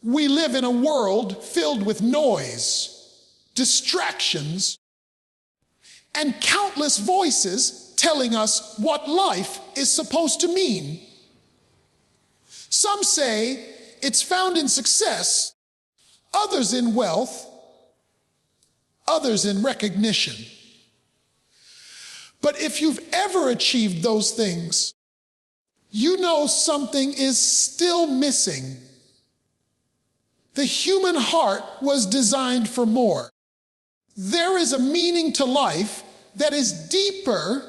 We live in a world filled with noise, distractions, and countless voices telling us what life is supposed to mean. Some say it's found in success, others in wealth, others in recognition. But if you've ever achieved those things, you know something is still missing. The human heart was designed for more. There is a meaning to life that is deeper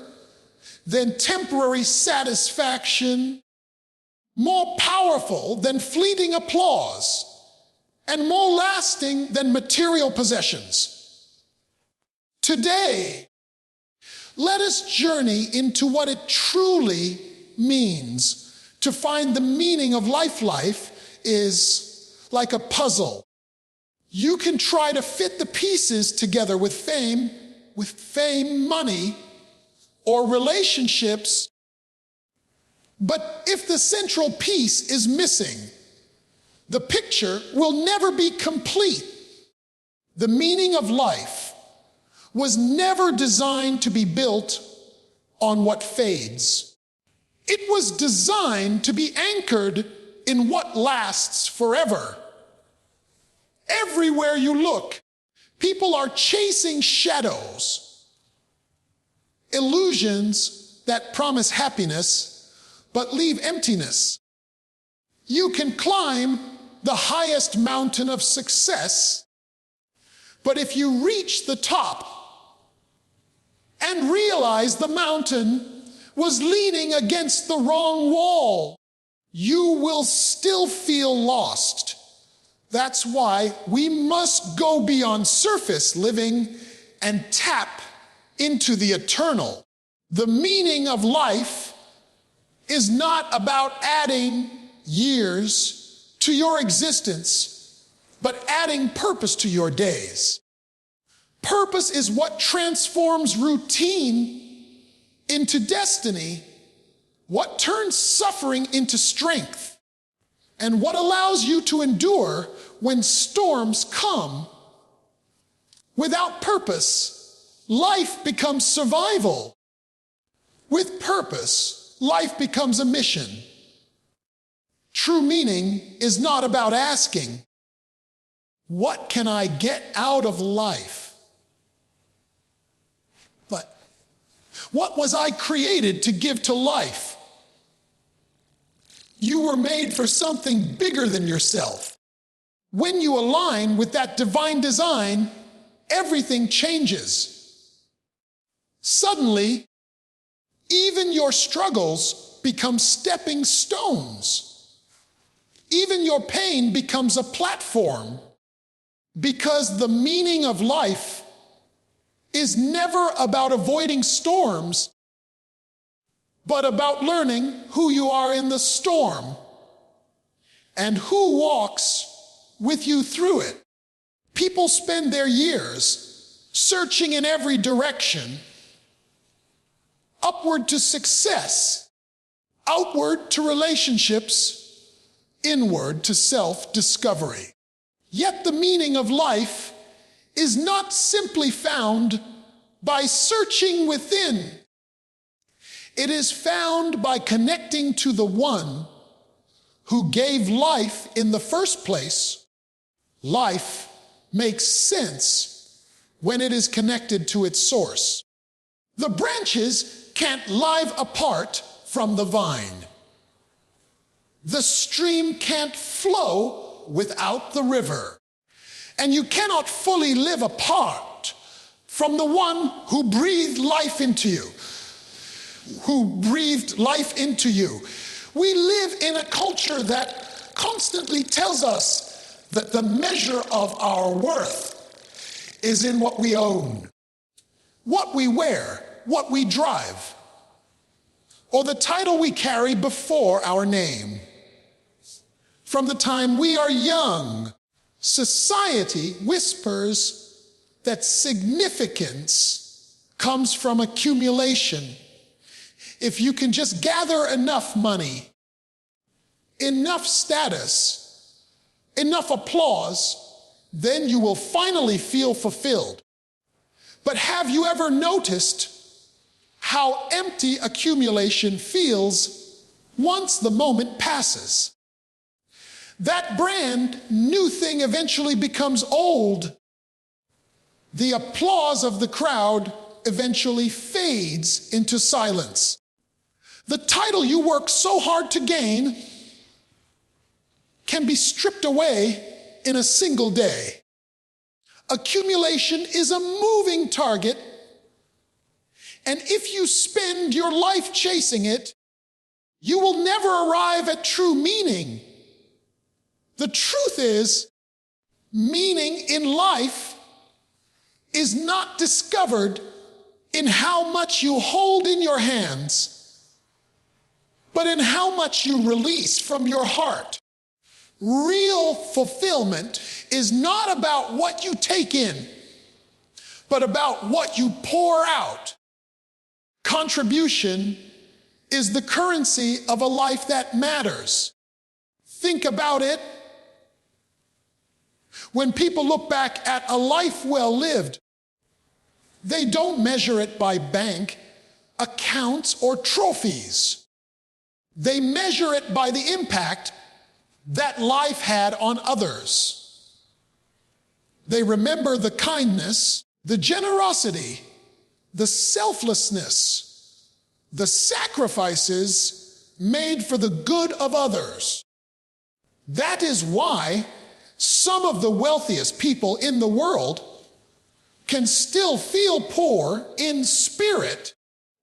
than temporary satisfaction, more powerful than fleeting applause, and more lasting than material possessions. Today, let us journey into what it truly means to find the meaning of life. Life is like a puzzle. You can try to fit the pieces together with fame, money, or relationships. But if the central piece is missing, the picture will never be complete. The meaning of life was never designed to be built on what fades. It was designed to be anchored in what lasts forever. Everywhere you look, people are chasing shadows, illusions that promise happiness but leave emptiness. You can climb the highest mountain of success, but if you reach the top and realize the mountain was leaning against the wrong wall, you will still feel lost. That's why we must go beyond surface living and tap into the eternal. The meaning of life is not about adding years to your existence, but adding purpose to your days. Purpose is what transforms routine into destiny, what turns suffering into strength, and what allows you to endure when storms come. Without purpose, life becomes survival. With purpose, life becomes a mission. True meaning is not about asking, what can I get out of life? But what was I created to give to life? You were made for something bigger than yourself. When you align with that divine design, everything changes. Suddenly, even your struggles become stepping stones. Even your pain becomes a platform, because the meaning of life is never about avoiding storms, but about learning who you are in the storm and who walks with you through it. People spend their years searching in every direction, upward to success, outward to relationships, inward to self-discovery. Yet the meaning of life is not simply found by searching within. It is found by connecting to the one who gave life in the first place. Life makes sense when it is connected to its source. The branches can't live apart from the vine. The stream can't flow without the river. And you cannot fully live apart from the one who breathed life into you. We live in a culture that constantly tells us that the measure of our worth is in what we own, what we wear, what we drive, or the title we carry before our name. From the time we are young, society whispers that significance comes from accumulation. If you can just gather enough money, enough status, enough applause, then you will finally feel fulfilled. But have you ever noticed how empty accumulation feels once the moment passes? That brand new thing eventually becomes old. The applause of the crowd eventually fades into silence. The title you worked so hard to gain can be stripped away in a single day. Accumulation is a moving target, and if you spend your life chasing it, you will never arrive at true meaning. The truth is, meaning in life is not discovered in how much you hold in your hands, but in how much you release from your heart. Real fulfillment is not about what you take in, but about what you pour out. Contribution is the currency of a life that matters. Think about it. When people look back at a life well lived, they don't measure it by bank accounts or trophies. They measure it by the impact that life had on others. They remember the kindness, the generosity, the selflessness, the sacrifices made for the good of others. That is why some of the wealthiest people in the world can still feel poor in spirit,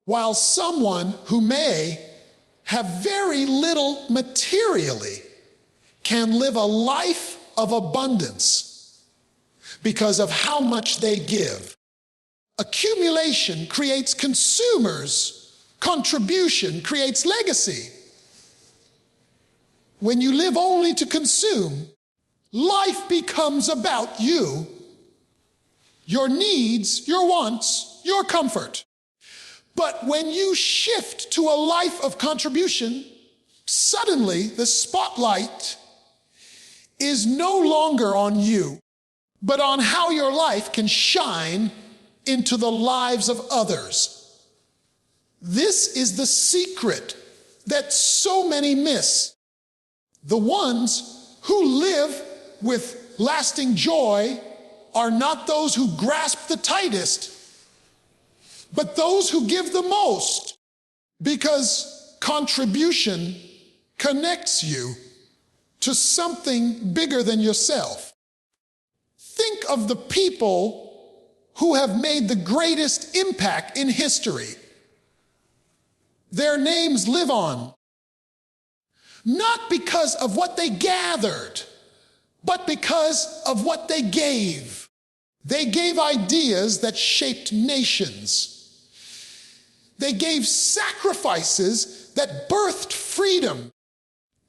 while someone who may have very little materially can live a life of abundance because of how much they give. Accumulation creates consumers. Contribution creates legacy. When you live only to consume, life becomes about you, your needs, your wants, your comfort. But when you shift to a life of contribution, suddenly the spotlight is no longer on you, but on how your life can shine into the lives of others. This is the secret that so many miss. The ones who live with lasting joy are not those who grasp the tightest, but those who give the most, because contribution connects you to something bigger than yourself. Think of the people who have made the greatest impact in history. Their names live on, not because of what they gathered, but because of what they gave. They gave ideas that shaped nations. They gave sacrifices that birthed freedom.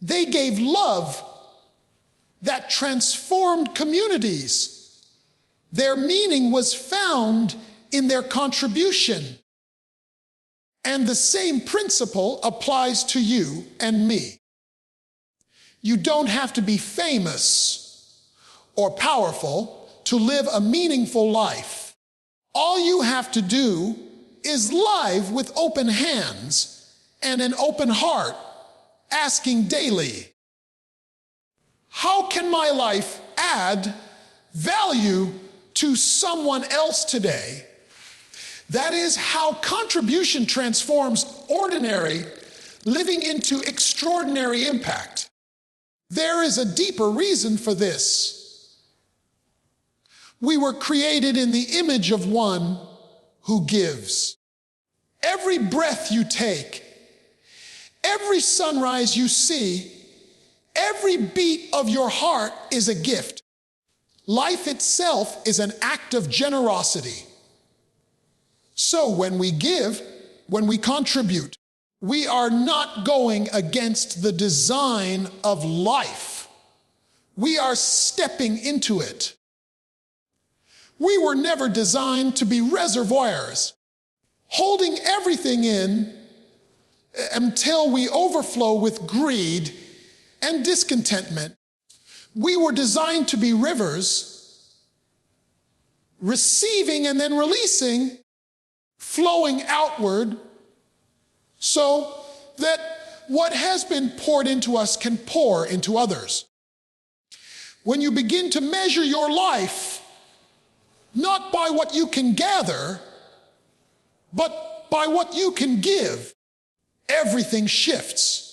They gave love that transformed communities. Their meaning was found in their contribution. And the same principle applies to you and me. You don't have to be famous or powerful to live a meaningful life. All you have to do is live with open hands and an open heart, asking daily, how can my life add value to someone else today? That is how contribution transforms ordinary living into extraordinary impact. There is a deeper reason for this. We were created in the image of one who gives. Every breath you take, every sunrise you see, every beat of your heart is a gift. Life itself is an act of generosity. So when we give, when we contribute, we are not going against the design of life. We are stepping into it. We were never designed to be reservoirs, holding everything in until we overflow with greed and discontentment. We were designed to be rivers, receiving and then releasing, flowing outward, so that what has been poured into us can pour into others. When you begin to measure your life, not by what you can gather, but by what you can give, everything shifts.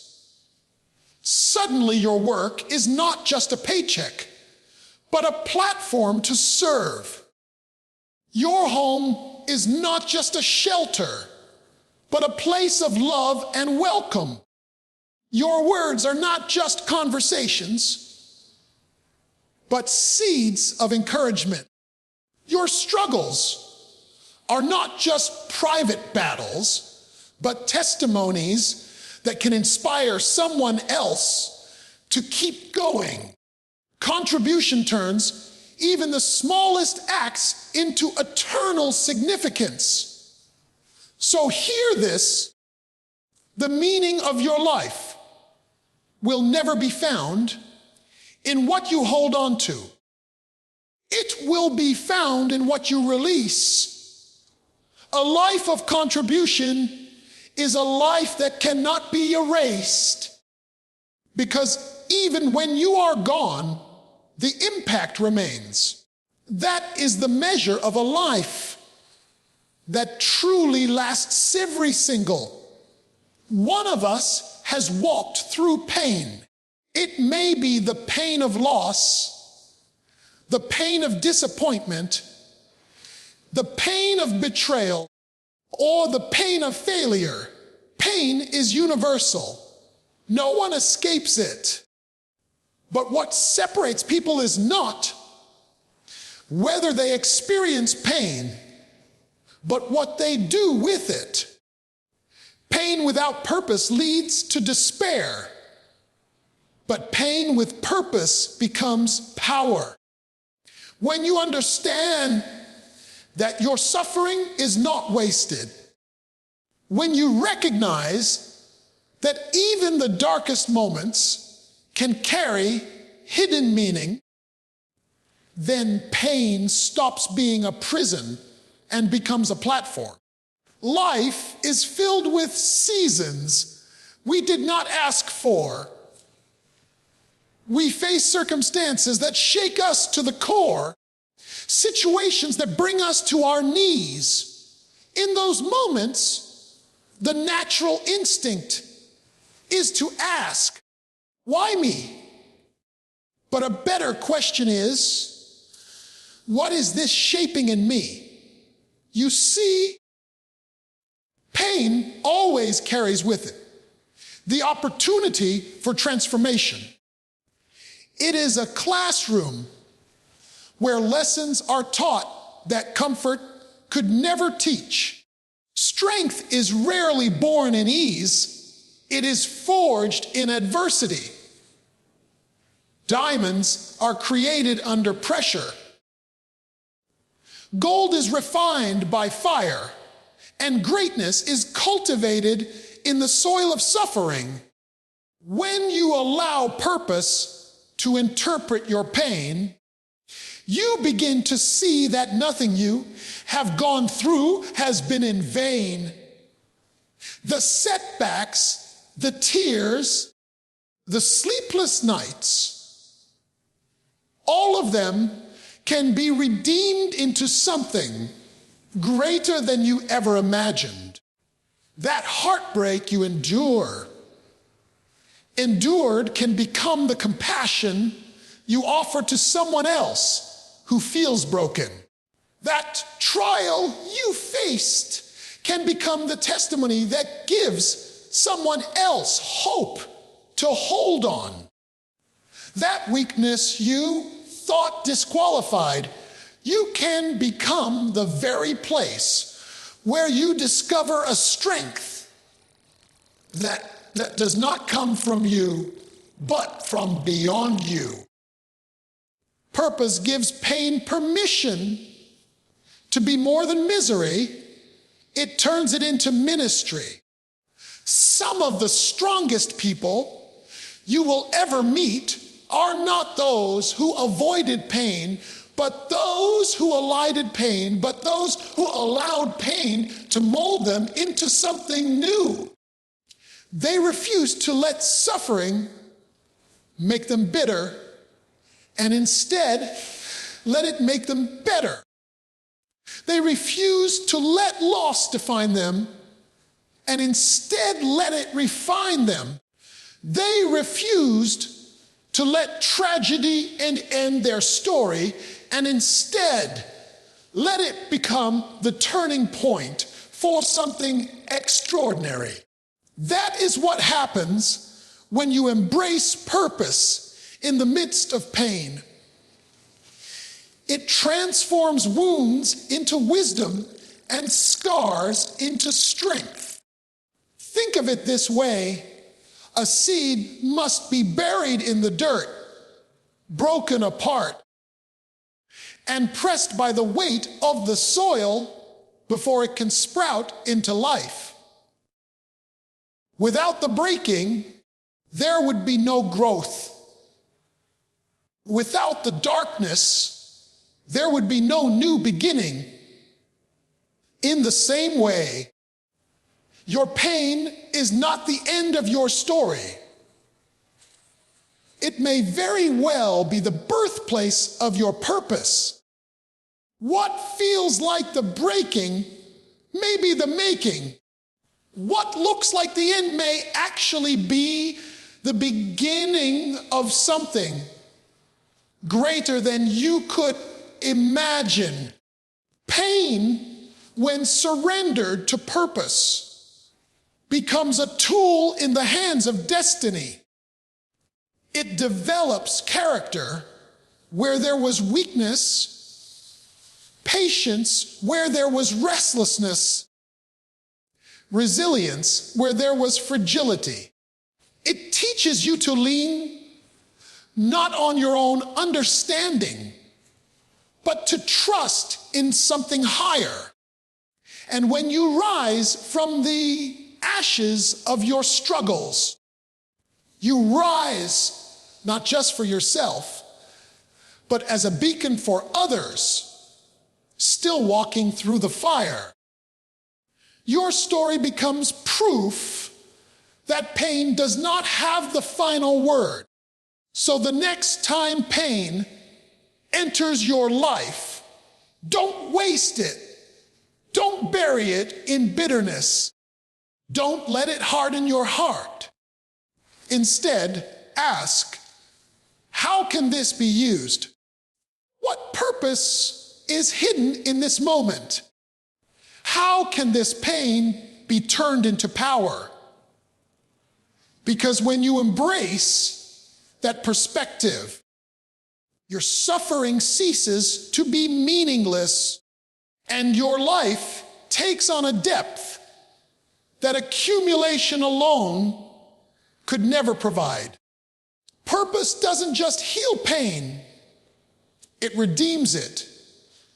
Suddenly your work is not just a paycheck, but a platform to serve. Your home is not just a shelter, but a place of love and welcome. Your words are not just conversations, but seeds of encouragement. Your struggles are not just private battles, but testimonies that can inspire someone else to keep going. Contribution turns even the smallest acts into eternal significance. So hear this: the meaning of your life will never be found in what you hold on to. It will be found in what you release. A life of contribution is a life that cannot be erased, because even when you are gone, the impact remains. That is the measure of a life that truly lasts. Every single one of us has walked through pain. It may be the pain of loss, the pain of disappointment, the pain of betrayal, or the pain of failure. Pain is universal. No one escapes it. But what separates people is not whether they experience pain, but what they do with it. Pain without purpose leads to despair, but pain with purpose becomes power. When you understand that your suffering is not wasted, when you recognize that even the darkest moments can carry hidden meaning, then pain stops being a prison and becomes a platform. Life is filled with seasons we did not ask for. We face circumstances that shake us to the core, situations that bring us to our knees. In those moments, the natural instinct is to ask, why me? But a better question is, what is this shaping in me? You see, pain always carries with it the opportunity for transformation. It is a classroom where lessons are taught that comfort could never teach. Strength is rarely born in ease. It is forged in adversity. Diamonds are created under pressure. Gold is refined by fire, and greatness is cultivated in the soil of suffering. When you allow purpose to interpret your pain, you begin to see that nothing you have gone through has been in vain. The setbacks, the tears, the sleepless nights, all of them can be redeemed into something greater than you ever imagined. That heartbreak you endured can become the compassion you offer to someone else who feels broken. That trial you faced can become the testimony that gives someone else hope to hold on. That weakness you thought disqualified, you can become the very place where you discover a strength that does not come from you, but from beyond you. Purpose gives pain permission to be more than misery. It turns it into ministry. Some of the strongest people you will ever meet are not those who avoided pain, but those who allowed pain to mold them into something new. They refused to let suffering make them bitter, and instead let it make them better. They refused to let loss define them, and instead let it refine them. They refused to let tragedy end their story, and instead let it become the turning point for something extraordinary. That is what happens when you embrace purpose in the midst of pain. It transforms wounds into wisdom and scars into strength. Think of it this way. A seed must be buried in the dirt, broken apart, and pressed by the weight of the soil before it can sprout into life. Without the breaking, there would be no growth. Without the darkness, there would be no new beginning. In the same way, your pain is not the end of your story. It may very well be the birthplace of your purpose. What feels like the breaking may be the making. What looks like the end may actually be the beginning of something greater than you could imagine. Pain, when surrendered to purpose, becomes a tool in the hands of destiny. It develops character where there was weakness, patience where there was restlessness, resilience where there was fragility. It teaches you to lean not on your own understanding, but to trust in something higher. And when you rise from the ashes of your struggles, you rise not just for yourself, but as a beacon for others still walking through the fire. Your story becomes proof that pain does not have the final word. So the next time pain enters your life, don't waste it. Don't bury it in bitterness. Don't let it harden your heart. Instead, ask, how can this be used? What purpose is hidden in this moment? How can this pain be turned into power? Because when you embrace that perspective, your suffering ceases to be meaningless, and your life takes on a depth that accumulation alone could never provide. Purpose doesn't just heal pain, it redeems it,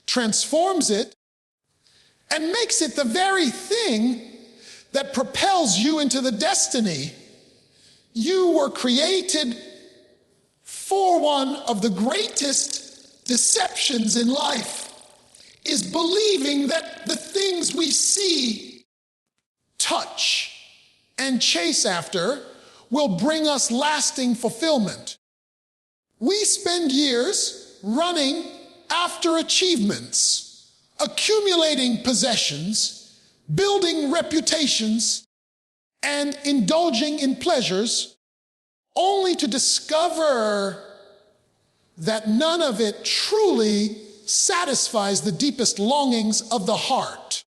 transforms it, and makes it the very thing that propels you into the destiny you were created for. One of the greatest deceptions in life is believing that the things we see, touch, and chase after will bring us lasting fulfillment. We spend years running after achievements, accumulating possessions, building reputations, and indulging in pleasures, only to discover that none of it truly satisfies the deepest longings of the heart.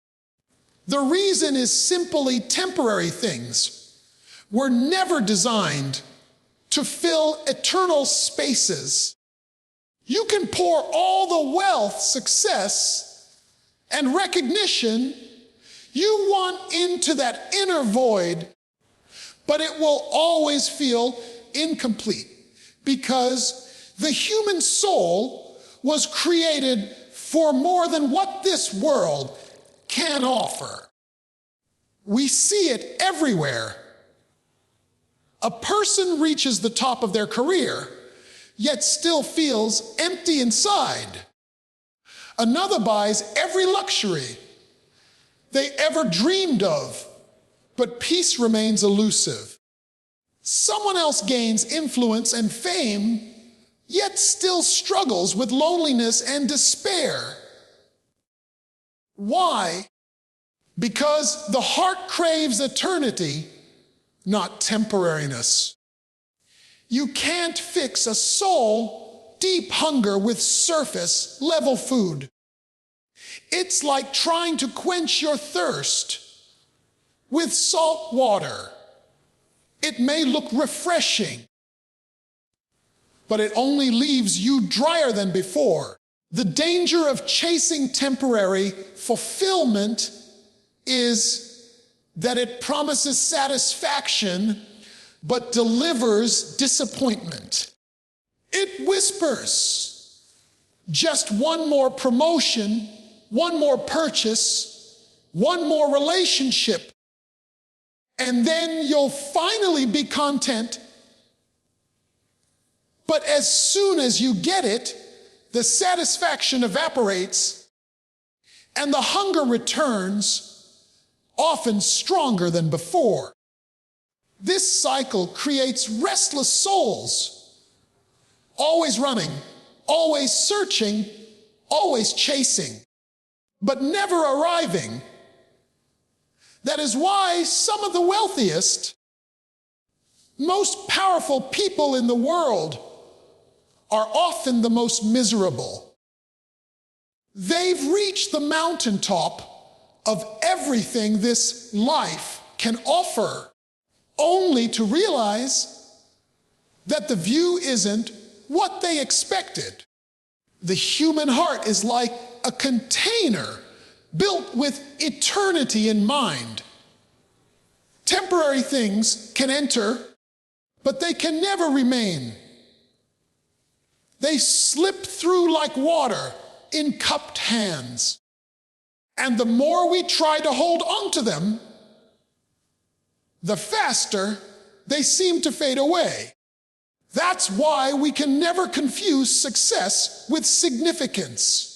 The reason is simply temporary things were never designed to fill eternal spaces. You can pour all the wealth, success, and recognition you want into that inner void, but it will always feel incomplete because the human soul was created for more than what this world can offer. We see it everywhere. A person reaches the top of their career yet still feels empty inside. Another buys every luxury they ever dreamed of, but peace remains elusive. Someone else gains influence and fame, yet still struggles with loneliness and despair. Why? Because the heart craves eternity, not temporariness. You can't fix a soul deep hunger with surface level food. It's like trying to quench your thirst with salt water. It may look refreshing, but it only leaves you drier than before. The danger of chasing temporary fulfillment is that it promises satisfaction but delivers disappointment. It whispers, just one more promotion, one more purchase, one more relationship, and then you'll finally be content. But as soon as you get it, the satisfaction evaporates and the hunger returns, often stronger than before. This cycle creates restless souls, always running, always searching, always chasing, but never arriving. That is why some of the wealthiest, most powerful people in the world are often the most miserable. They've reached the mountaintop of everything this life can offer, only to realize that the view isn't what they expected. The human heart is like a container built with eternity in mind. Temporary things can enter, but they can never remain. They slip through like water in cupped hands. And the more we try to hold on to them, the faster they seem to fade away. That's why we can never confuse success with significance.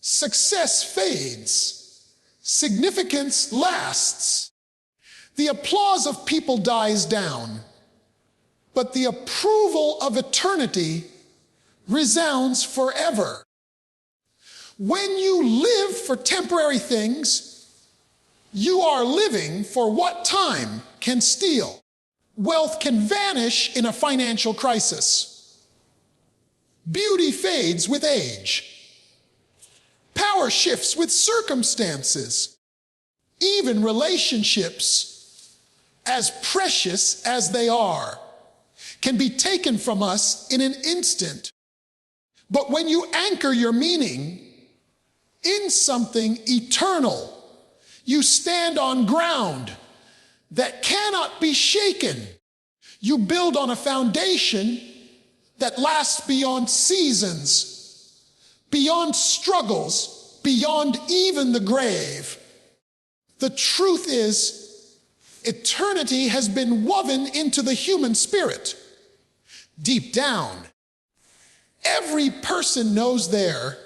Success fades. Significance lasts. The applause of people dies down, but the approval of eternity resounds forever. When you live for temporary things, you are living for what time can steal. Wealth can vanish in a financial crisis. Beauty fades with age. Power shifts with circumstances. Even relationships, as precious as they are, can be taken from us in an instant. But when you anchor your meaning in something eternal, you stand on ground that cannot be shaken. You build on a foundation that lasts beyond seasons, beyond struggles, beyond even the grave. The truth is, eternity has been woven into the human spirit. Deep down, every person knows there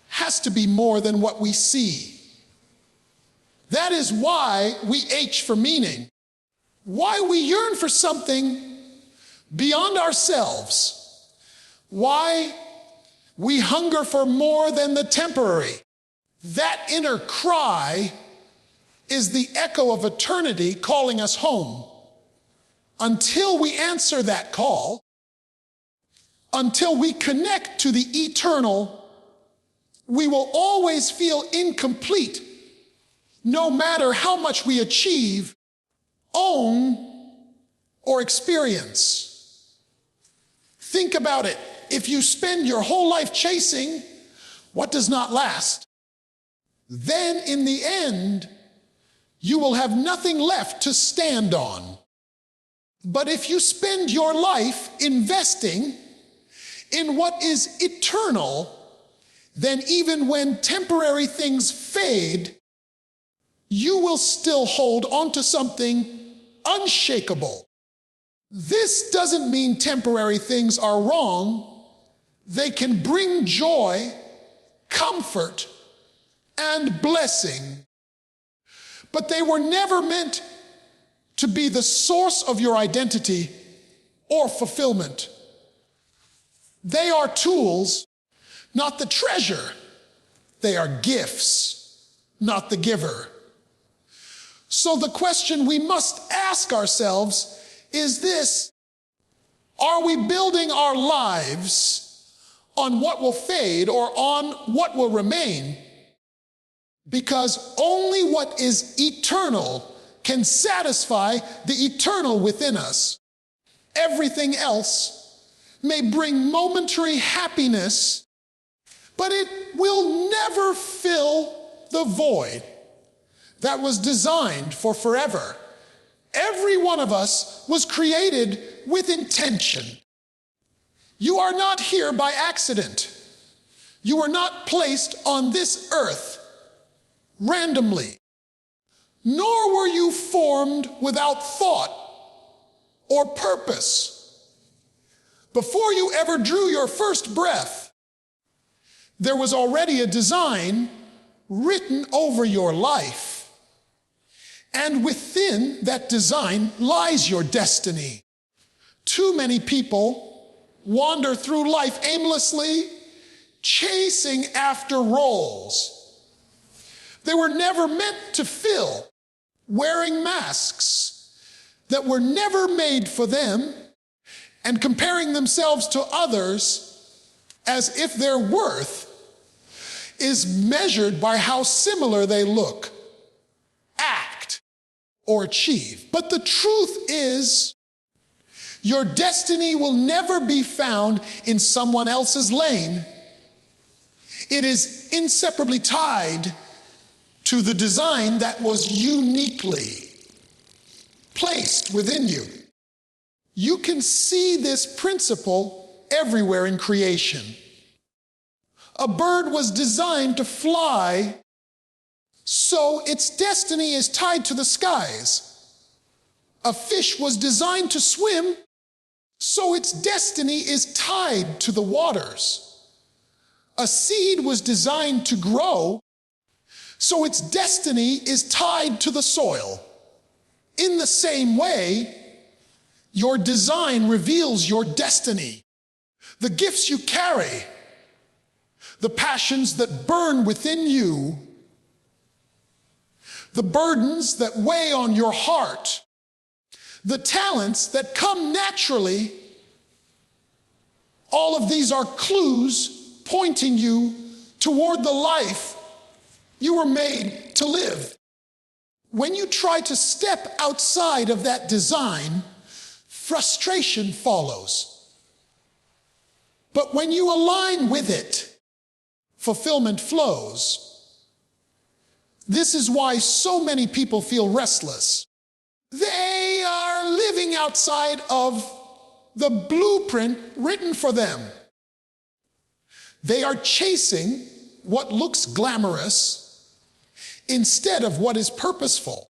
has to be more than what we see. That is why we ache for meaning, why we yearn for something beyond ourselves, why we hunger for more than the temporary. That inner cry is the echo of eternity calling us home. Until we answer that call, until we connect to the eternal, we will always feel incomplete, no matter how much we achieve, own, or experience. Think about it. If you spend your whole life chasing what does not last, then in the end, you will have nothing left to stand on. But if you spend your life investing in what is eternal, then even when temporary things fade, you will still hold on to something unshakable. This doesn't mean temporary things are wrong. They can bring joy, comfort, and blessing. But they were never meant to be the source of your identity or fulfillment. They are tools, not the treasure. They are gifts, not the giver. So the question we must ask ourselves is this: are we building our lives on what will fade or on what will remain? Because only what is eternal can satisfy the eternal within us. Everything else may bring momentary happiness, but it will never fill the void that was designed for forever. Every one of us was created with intention. You are not here by accident. You were not placed on this earth randomly, nor were you formed without thought or purpose. Before you ever drew your first breath, there was already a design written over your life. And within that design lies your destiny. Too many people wander through life aimlessly, chasing after roles they were never meant to fill, wearing masks that were never made for them, and comparing themselves to others as if their worth is measured by how similar they look, act, or achieve. But the truth is, your destiny will never be found in someone else's lane. It is inseparably tied to the design that was uniquely placed within you. You can see this principle everywhere in creation. A bird was designed to fly, so its destiny is tied to the skies. A fish was designed to swim, so its destiny is tied to the waters. A seed was designed to grow, so its destiny is tied to the soil. In the same way, your design reveals your destiny. The gifts you carry, the passions that burn within you, the burdens that weigh on your heart, the talents that come naturally, all of these are clues pointing you toward the life you were made to live. When you try to step outside of that design, frustration follows. But when you align with it, fulfillment flows. This is why so many people feel restless. They are living outside of the blueprint written for them. They are chasing what looks glamorous instead of what is purposeful.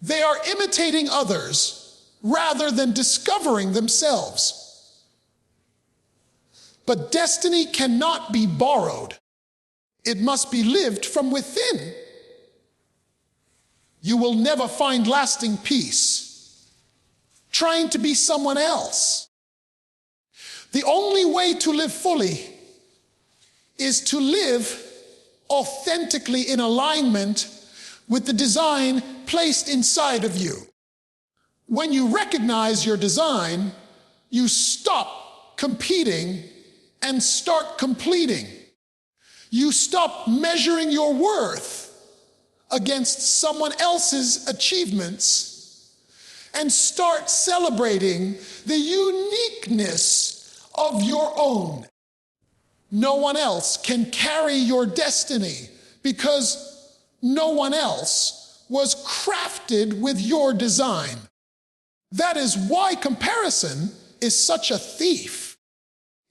They are imitating others rather than discovering themselves. But destiny cannot be borrowed. It must be lived from within. You will never find lasting peace trying to be someone else. The only way to live fully is to live authentically in alignment with the design placed inside of you. When you recognize your design, you stop competing and start completing. You stop measuring your worth against someone else's achievements and start celebrating the uniqueness of your own. No one else can carry your destiny because no one else was crafted with your design. That is why comparison is such a thief.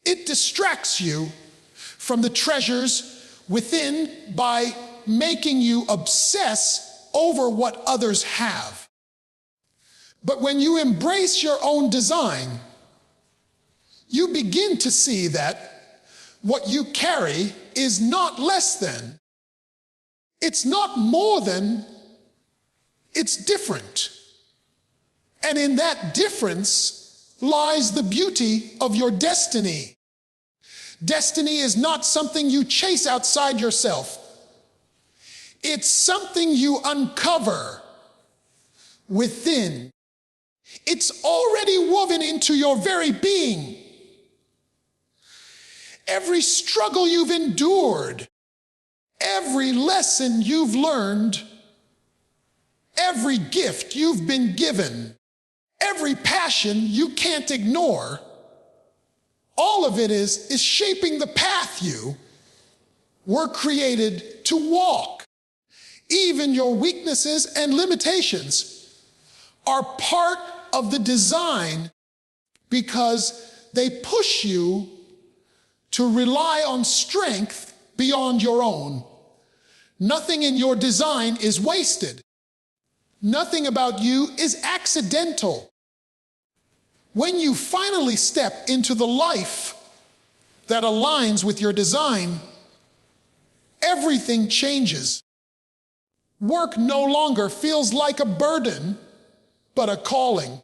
It distracts you from the treasures within by making you obsess over what others have. But when you embrace your own design, you begin to see that what you carry is not less than, it's not more than, it's different. And in that difference lies the beauty of your destiny. Destiny is not something you chase outside yourself. It's something you uncover within. It's already woven into your very being. Every struggle you've endured, every lesson you've learned, every gift you've been given, every passion you can't ignore, all of it is shaping the path you were created to walk. Even your weaknesses and limitations are part of the design because they push you to rely on strength beyond your own. Nothing in your design is wasted. Nothing about you is accidental. When you finally step into the life that aligns with your design, everything changes. Work no longer feels like a burden, but a calling.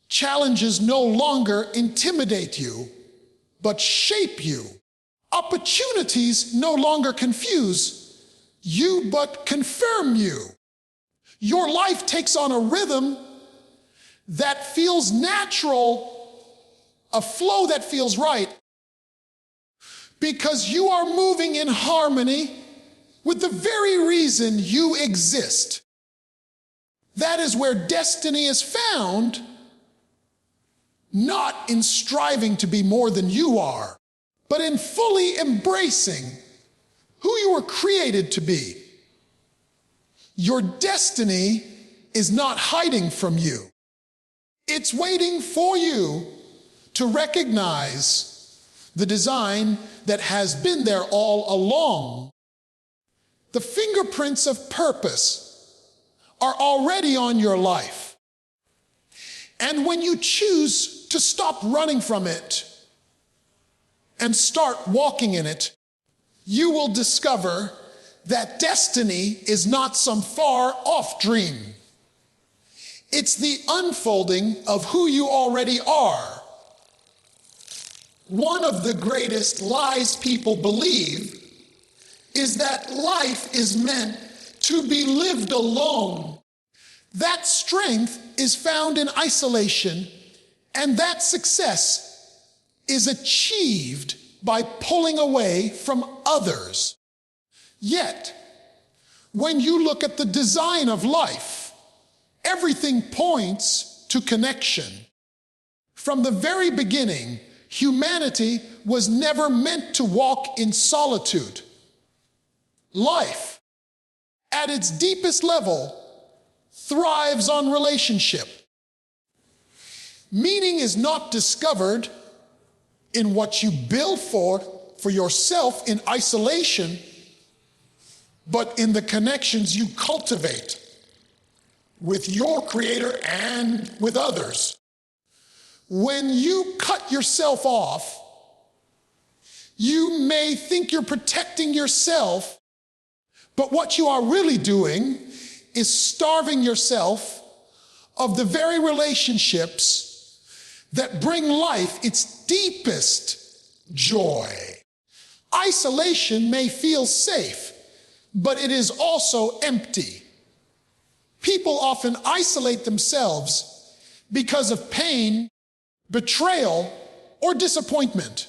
Challenges no longer intimidate you, but shape you. Opportunities no longer confuse you, but confirm you. Your life takes on a rhythm that feels natural, a flow that feels right, because you are moving in harmony with the very reason you exist. That is where destiny is found, not in striving to be more than you are, but in fully embracing who you were created to be. Your destiny is not hiding from you. It's waiting for you to recognize the design that has been there all along. The fingerprints of purpose are already on your life. And when you choose to stop running from it and start walking in it, you will discover that destiny is not some far-off dream. It's the unfolding of who you already are. One of the greatest lies people believe is that life is meant to be lived alone. That strength is found in isolation, and that success is achieved by pulling away from others. Yet, when you look at the design of life, everything points to connection. From the very beginning, humanity was never meant to walk in solitude. Life, at its deepest level, thrives on relationship. Meaning is not discovered in what you build for yourself in isolation, but in the connections you cultivate with your Creator and with others. When you cut yourself off, you may think you're protecting yourself, but what you are really doing is starving yourself of the very relationships that bring life its deepest joy. Isolation may feel safe, but it is also empty. People often isolate themselves because of pain, betrayal, or disappointment.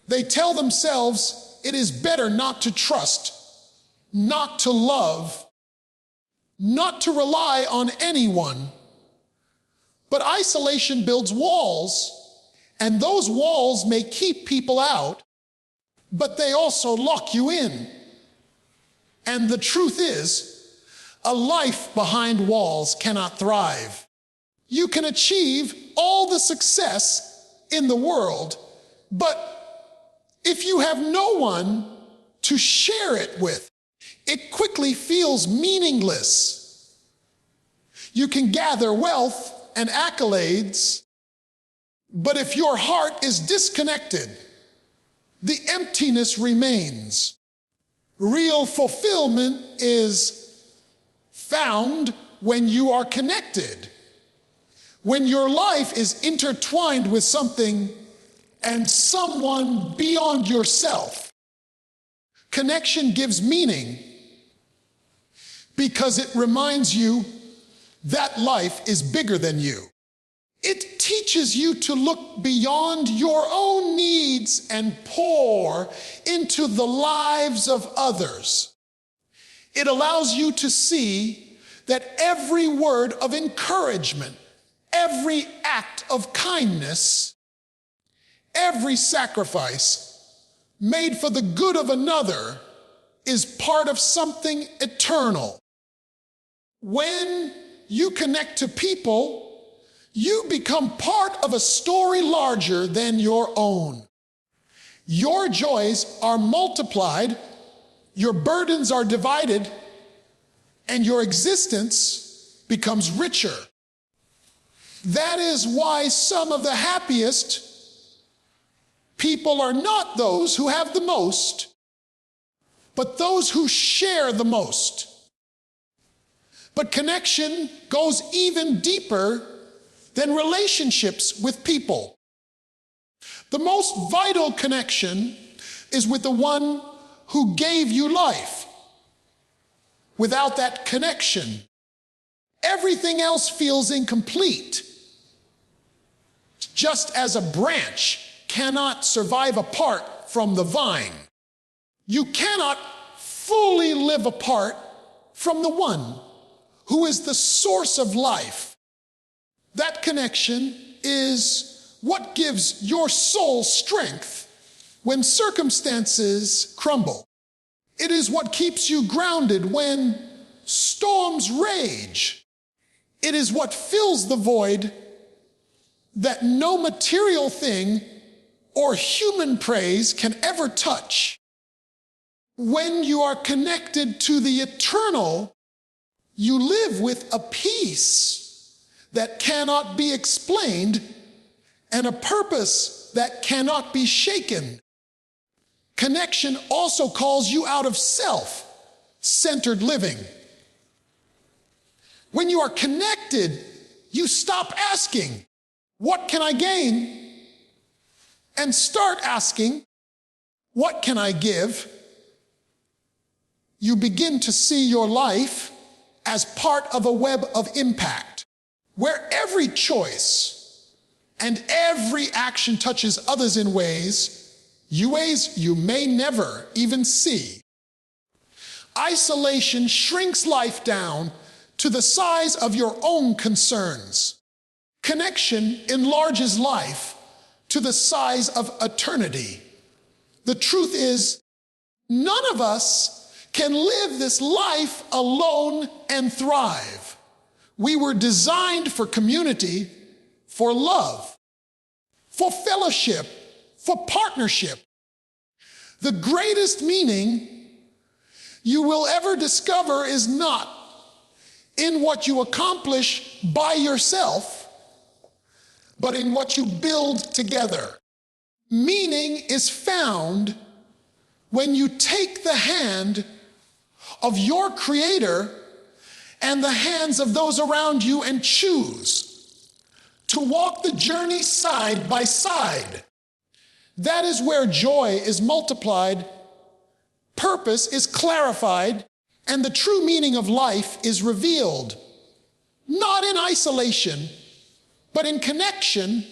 They tell themselves it is better not to trust, not to love, not to rely on anyone. But isolation builds walls, and those walls may keep people out, but they also lock you in. And the truth is, a life behind walls cannot thrive. You can achieve all the success in the world, but if you have no one to share it with, it quickly feels meaningless. You can gather wealth and accolades, but if your heart is disconnected, the emptiness remains. Real fulfillment is found when you are connected, when your life is intertwined with something and someone beyond yourself. Connection gives meaning because it reminds you that life is bigger than you. It teaches you to look beyond your own needs and pour into the lives of others. It allows you to see that every word of encouragement, every act of kindness, every sacrifice made for the good of another is part of something eternal. When you connect to people, you become part of a story larger than your own. Your joys are multiplied, your burdens are divided, and your existence becomes richer. That is why some of the happiest people are not those who have the most, but those who share the most. But connection goes even deeper than relationships with people. The most vital connection is with the one who gave you life. Without that connection, everything else feels incomplete. Just as a branch cannot survive apart from the vine, you cannot fully live apart from the one who is the source of life. That connection is what gives your soul strength when circumstances crumble. It is what keeps you grounded when storms rage. It is what fills the void that no material thing or human praise can ever touch. When you are connected to the eternal, you live with a peace that cannot be explained and a purpose that cannot be shaken. Connection also calls you out of self-centered living. When you are connected, you stop asking, "What can I gain?" and start asking, "What can I give?" You begin to see your life as part of a web of impact, where every choice and every action touches others in ways you may never even see. Isolation shrinks life down to the size of your own concerns. Connection enlarges life to the size of eternity. The truth is, none of us can live this life alone and thrive. We were designed for community, for love, for fellowship, for partnership. The greatest meaning you will ever discover is not in what you accomplish by yourself, but in what you build together. Meaning is found when you take the hand of your Creator and the hands of those around you and choose to walk the journey side by side. That is where joy is multiplied, purpose is clarified, and the true meaning of life is revealed. Not in isolation, but in connection